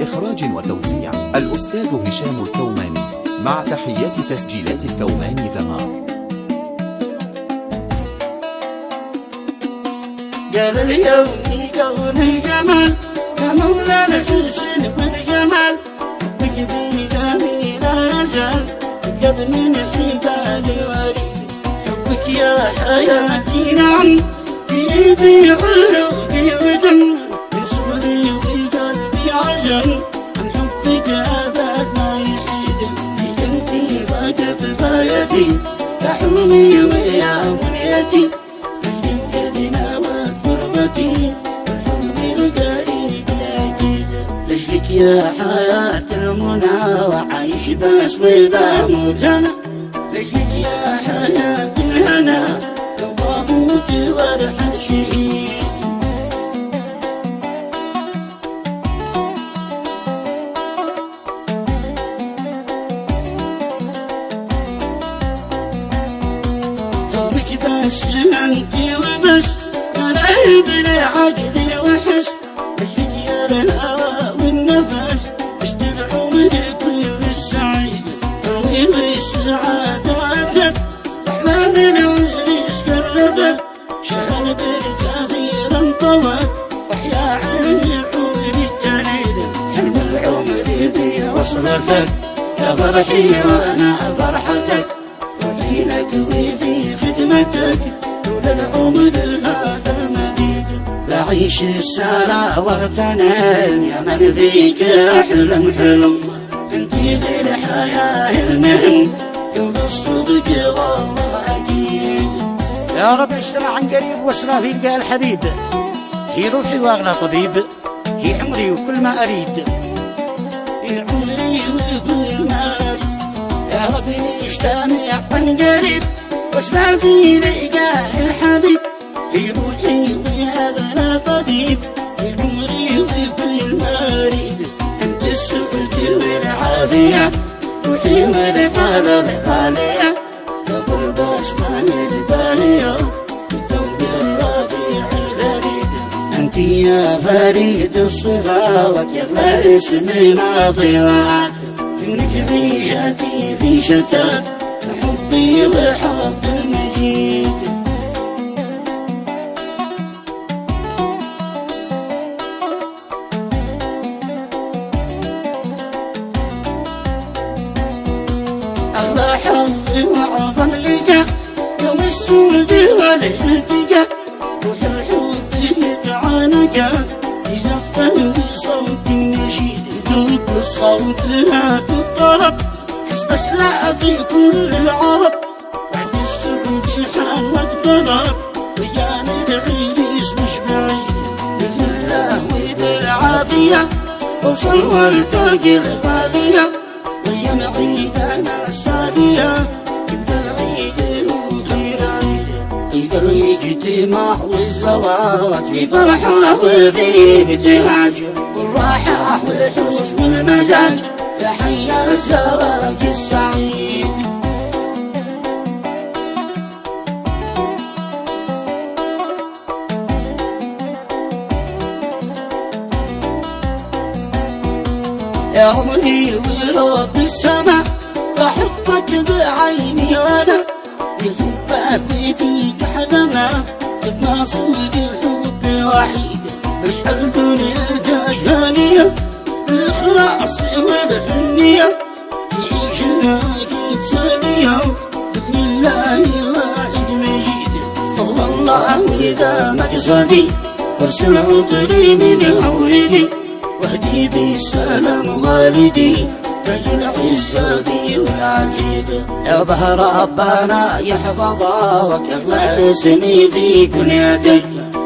إخراج وتوزيع الأستاذ هشام الكوماني، مع تحيات تسجيلات الكوماني ذمار. قال اليوم قولي جمال يا مولانا الحسن والجمال، بك بيدامي لا يزال قبل من حبال الوريد، حبك يا حياتي نعم بيدي عروقي ودم، بصوري وقلبي عزم عن حبك أبد ما يحيد، فيك انتي وقف غايتي تحومي ويا منيتي، لجلك يا حياة المنى وعايش بس وبموت أنا، لجلك يا حياة الهنا لو بموت وارحل شهيد. حبك بس انتي وبس يا رهيب عقلي وحس، لجلك يا الهوى والنفس اشتر عمري كل السعيد، عمري السعادة عدت أحلامي والرزق قربت، شهر بالكثير انطوت وحيا عيني عمري الجليل، حلم العمر بي وصلتك يا فرحي وانا فرحتك، روحي لك وفي خدمتك طول العمر هذا المديد، بعيش السنة واغتنم يا من فيك احلم حلم، انتي في الحياة المهم يوم الصدق والله اكيد. يا رب اجتمع عن قريب وصلة في لقاء الحبيب، هي روحي واغلى طبيب، هي عمري وكل ما اريد، هي عمري وكل ما اريد، يا رب نجتمع عن قريب وصلة في لقاء الحبيب، هي روحي وأغلى طبيب، هي عمري وكل ما أريد، أنت السبل والعافية روحي والقلب غالية، قبل بسمة الباهية بالثوب الربيع الغريب، أنت يا فريد الصفات يغلى اسمي ما ضيعت، كونك عيشتي في شتات حبي وحب المجيد. الله حظي وعظم لقى يوم السود والالتقى، روح الحب يتعانقى يزفن بصوت النشيد، ذوق الصوت لا تضطرب حسب لا في كل العرب، بعد السود حان واقترب ويا ندعي اسمش بعيد، بإذن الله وبالعافية اوصل والتقي الغالية، ويا معيدنا السالية يبقى العيد وخير عيد، يبقى الاجتماع والزواج في فرحة وفي ابتهاج، والراحة والحسن المزاج يا حي الزواج السعيد. يا عمري ورب السما بحبك بعيني وانا، في حبك فيك حلمة كيف ما صود الحب الوحيد، مشعل دنيا جاهانية بالإخلاص والحنية، تعيش معاك ثانية بإذن الله واحد مجيد، فضل الله إذا مقصدي وارسل عطري من عوري، واهدي بالسلام والدي تاج العزة بي والعقيد، يا بها ربنا يحفظها ويغلى اسمي في كنيتك،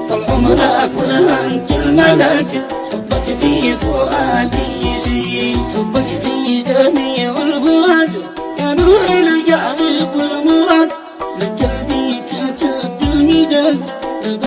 طول عمرك وانت الملك، حبك في فؤادي يزيد، حبك في